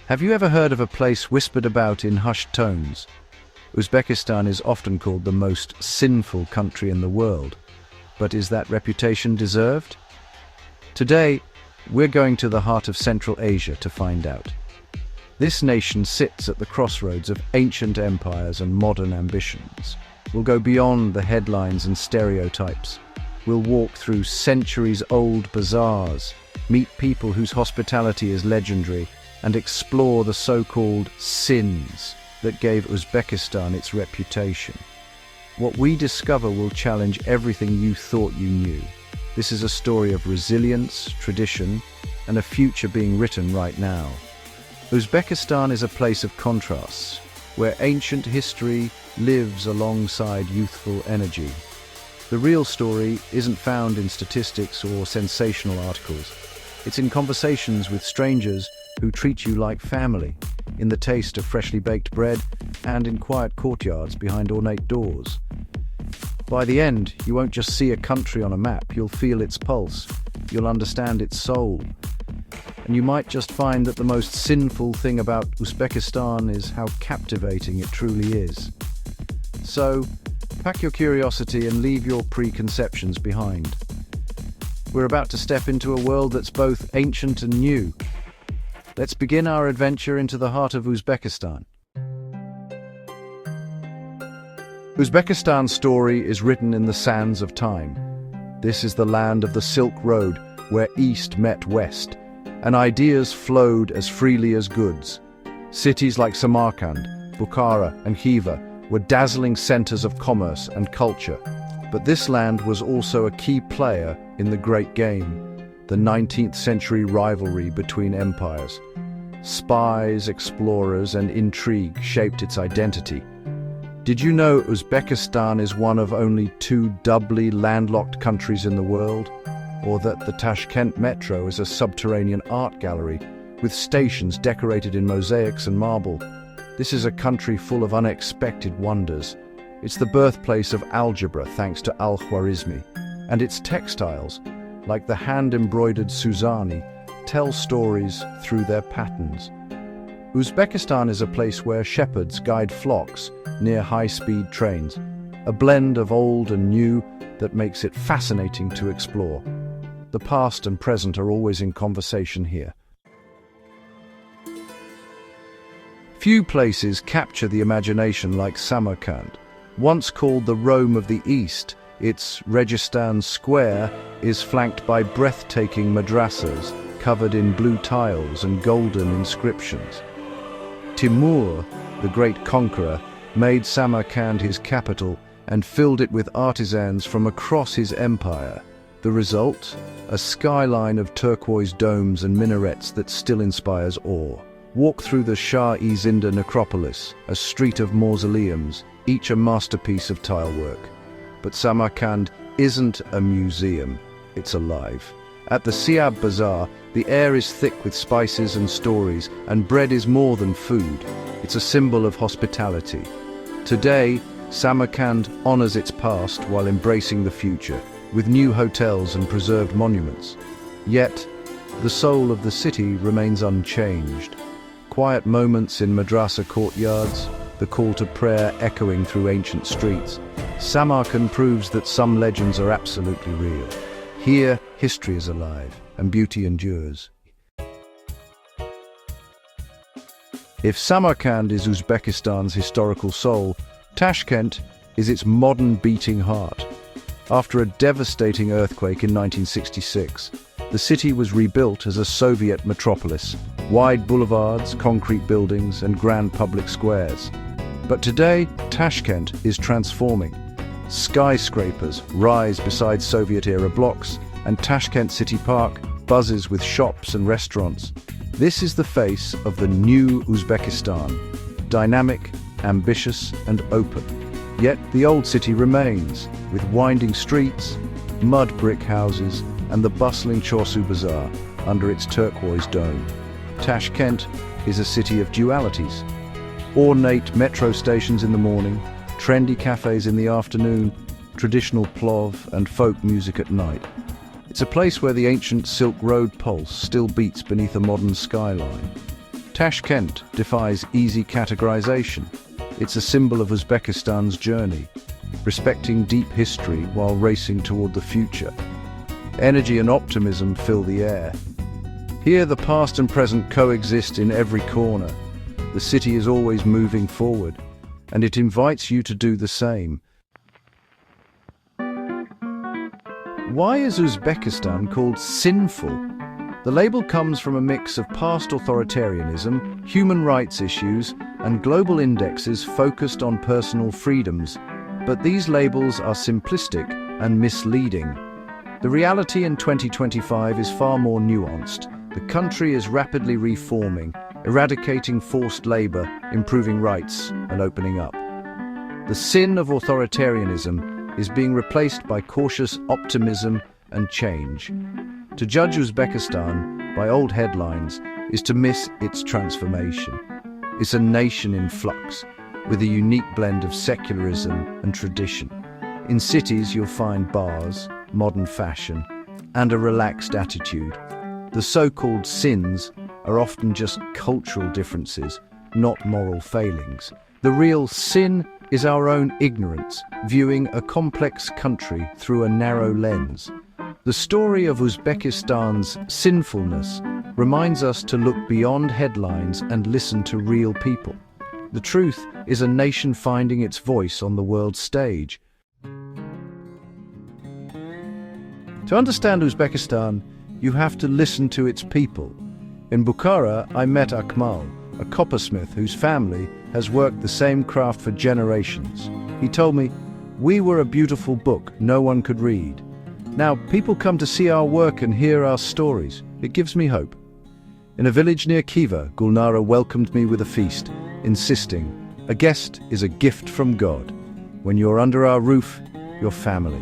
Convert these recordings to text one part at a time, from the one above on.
Have you ever heard of a place whispered about in hushed tones? Uzbekistan is often called the most sinful country in the world. But is that reputation deserved? Today, we're going to the heart of Central Asia to find out. This nation sits at the crossroads of ancient empires and modern ambitions. We'll go beyond the headlines and stereotypes. We'll walk through centuries-old bazaars, meet people whose hospitality is legendary, and explore the so-called sins that gave Uzbekistan its reputation. What we discover will challenge everything you thought you knew. This is a story of resilience, tradition, and a future being written right now. Uzbekistan is a place of contrasts, where ancient history lives alongside youthful energy. The real story isn't found in statistics or sensational articles. It's in conversations with strangers who treat you like family, in the taste of freshly baked bread, and in quiet courtyards behind ornate doors. By the end, you won't just see a country on a map, you'll feel its pulse, you'll understand its soul. And you might just find that the most sinful thing about Uzbekistan is how captivating it truly is. So, pack your curiosity and leave your preconceptions behind. We're about to step into a world that's both ancient and new. Let's begin our adventure into the heart of Uzbekistan. Uzbekistan's story is written in the sands of time. This is the land of the Silk Road, where East met West, and ideas flowed as freely as goods. Cities like Samarkand, Bukhara, and Khiva were dazzling centers of commerce and culture. But this land was also a key player in the Great Game, the 19th century rivalry between empires. Spies, explorers, and intrigue shaped its identity. Did you know Uzbekistan is one of only 2 doubly landlocked countries in the world? Or that the Tashkent metro is a subterranean art gallery with stations decorated in mosaics and marble? This is a country full of unexpected wonders. It's the birthplace of algebra thanks to Al-Khwarizmi, and its textiles, like the hand-embroidered Suzani, tell stories through their patterns. Uzbekistan is a place where shepherds guide flocks near high-speed trains, a blend of old and new that makes it fascinating to explore. The past and present are always in conversation here. Few places capture the imagination like Samarkand. Once called the Rome of the East, its Registan Square is flanked by breathtaking madrasas covered in blue tiles and golden inscriptions. Timur, the great conqueror, made Samarkand his capital and filled it with artisans from across his empire. The result? A skyline of turquoise domes and minarets that still inspires awe. Walk through the Shah-e-Zinda necropolis, a street of mausoleums, each a masterpiece of tilework. But Samarkand isn't a museum, it's alive. At the Siab Bazaar, the air is thick with spices and stories, and bread is more than food. It's a symbol of hospitality. Today, Samarkand honors its past while embracing the future, with new hotels and preserved monuments. Yet, the soul of the city remains unchanged. Quiet moments in madrasa courtyards, the call to prayer echoing through ancient streets. Samarkand proves that some legends are absolutely real. Here, history is alive, and beauty endures. If Samarkand is Uzbekistan's historical soul, Tashkent is its modern beating heart. After a devastating earthquake in 1966, the city was rebuilt as a Soviet metropolis, wide boulevards, concrete buildings, and grand public squares. But today, Tashkent is transforming. Skyscrapers rise beside Soviet-era blocks, and Tashkent City Park buzzes with shops and restaurants. This is the face of the new Uzbekistan, dynamic, ambitious, and open. Yet the old city remains, with winding streets, mud brick houses, and the bustling Chorsu Bazaar under its turquoise dome. Tashkent is a city of dualities. Ornate metro stations in the morning, trendy cafes in the afternoon, traditional plov and folk music at night. It's a place where the ancient Silk Road pulse still beats beneath a modern skyline. Tashkent defies easy categorization. It's a symbol of Uzbekistan's journey, respecting deep history while racing toward the future. Energy and optimism fill the air. Here, the past and present coexist in every corner. The city is always moving forward, and it invites you to do the same. Why is Uzbekistan called sinful? The label comes from a mix of past authoritarianism, human rights issues, and global indexes focused on personal freedoms. But these labels are simplistic and misleading. The reality in 2025 is far more nuanced. The country is rapidly reforming, eradicating forced labor, improving rights, and opening up. The sin of authoritarianism is being replaced by cautious optimism and change. To judge Uzbekistan by old headlines is to miss its transformation. It's a nation in flux, with a unique blend of secularism and tradition. In cities, you'll find bars, modern fashion, and a relaxed attitude. The so-called sins are often just cultural differences, not moral failings. The real sin is our own ignorance, viewing a complex country through a narrow lens. The story of Uzbekistan's sinfulness reminds us to look beyond headlines and listen to real people. The truth is a nation finding its voice on the world stage. To understand Uzbekistan, you have to listen to its people. In Bukhara, I met Akmal, a coppersmith whose family has worked the same craft for generations. He told me, "We were a beautiful book no one could read. Now people come to see our work and hear our stories. It gives me hope." In a village near Khiva, Gulnara welcomed me with a feast, insisting, "A guest is a gift from God. When you're under our roof, you're family."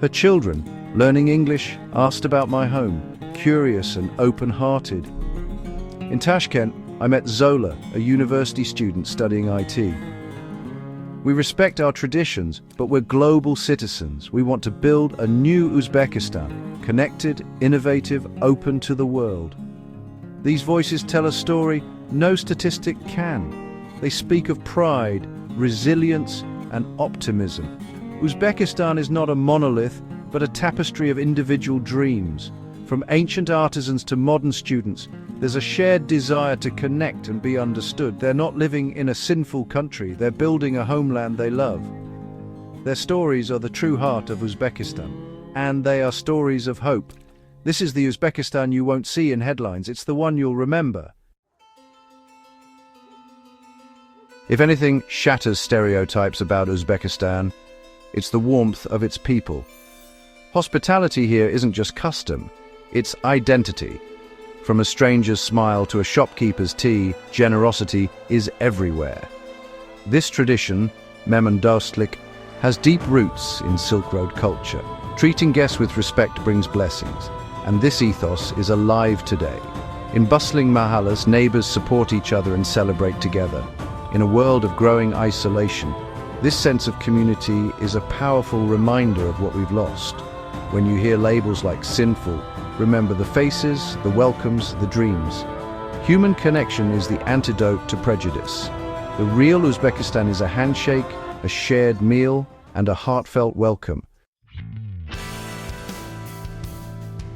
Her children, learning English, asked about my home, curious and open-hearted. In Tashkent, I met Zola, a university student studying IT. We respect our traditions, but we're global citizens. We want to build a new Uzbekistan, connected, innovative, open to the world. These voices tell a story no statistic can. They speak of pride, resilience, and optimism. Uzbekistan is not a monolith, but a tapestry of individual dreams. From ancient artisans to modern students, there's a shared desire to connect and be understood. They're not living in a sinful country, they're building a homeland they love. Their stories are the true heart of Uzbekistan, and they are stories of hope. This is the Uzbekistan you won't see in headlines, it's the one you'll remember. If anything shatters stereotypes about Uzbekistan, it's the warmth of its people. Hospitality here isn't just custom, it's identity. From a stranger's smile to a shopkeeper's tea, generosity is everywhere. This tradition, Memandostlik, has deep roots in Silk Road culture. Treating guests with respect brings blessings, and this ethos is alive today. In bustling mahallas, neighbors support each other and celebrate together. In a world of growing isolation, this sense of community is a powerful reminder of what we've lost. When you hear labels like sinful, remember the faces, the welcomes, the dreams. Human connection is the antidote to prejudice. The real Uzbekistan is a handshake, a shared meal, and a heartfelt welcome.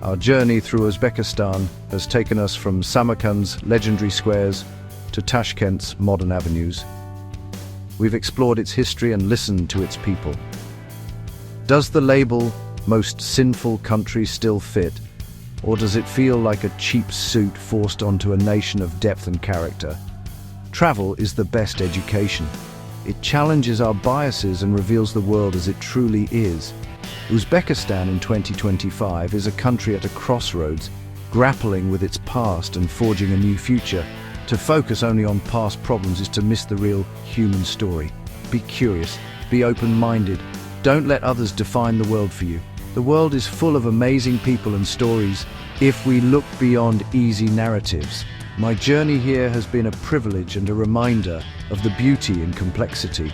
Our journey through Uzbekistan has taken us from Samarkand's legendary squares to Tashkent's modern avenues. We've explored its history and listened to its people. Does the label "most sinful country" still fit? Or does it feel like a cheap suit forced onto a nation of depth and character? Travel is the best education. It challenges our biases and reveals the world as it truly is. Uzbekistan in 2025 is a country at a crossroads, grappling with its past and forging a new future. To focus only on past problems is to miss the real human story. Be curious, be open-minded. Don't let others define the world for you. The world is full of amazing people and stories if we look beyond easy narratives. My journey here has been a privilege and a reminder of the beauty in complexity.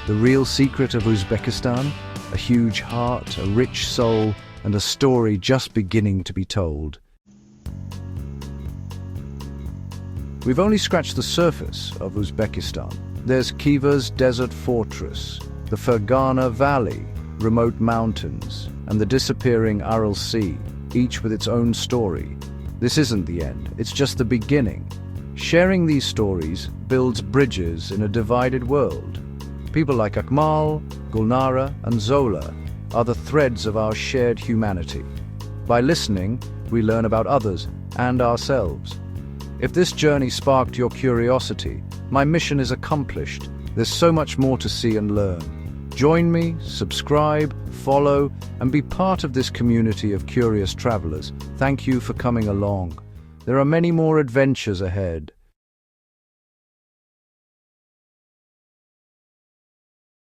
The real secret of Uzbekistan? A huge heart, a rich soul, and a story just beginning to be told. We've only scratched the surface of Uzbekistan. There's Khiva's desert fortress, the Fergana Valley, remote mountains, and the disappearing Aral Sea, each with its own story. This isn't the end, it's just the beginning. Sharing these stories builds bridges in a divided world. People like Akmal, Gulnara, and Zola are the threads of our shared humanity. By listening, we learn about others and ourselves. If this journey sparked your curiosity, my mission is accomplished. There's so much more to see and learn. Join me, subscribe, follow, and be part of this community of curious travelers. Thank you for coming along. There are many more adventures ahead.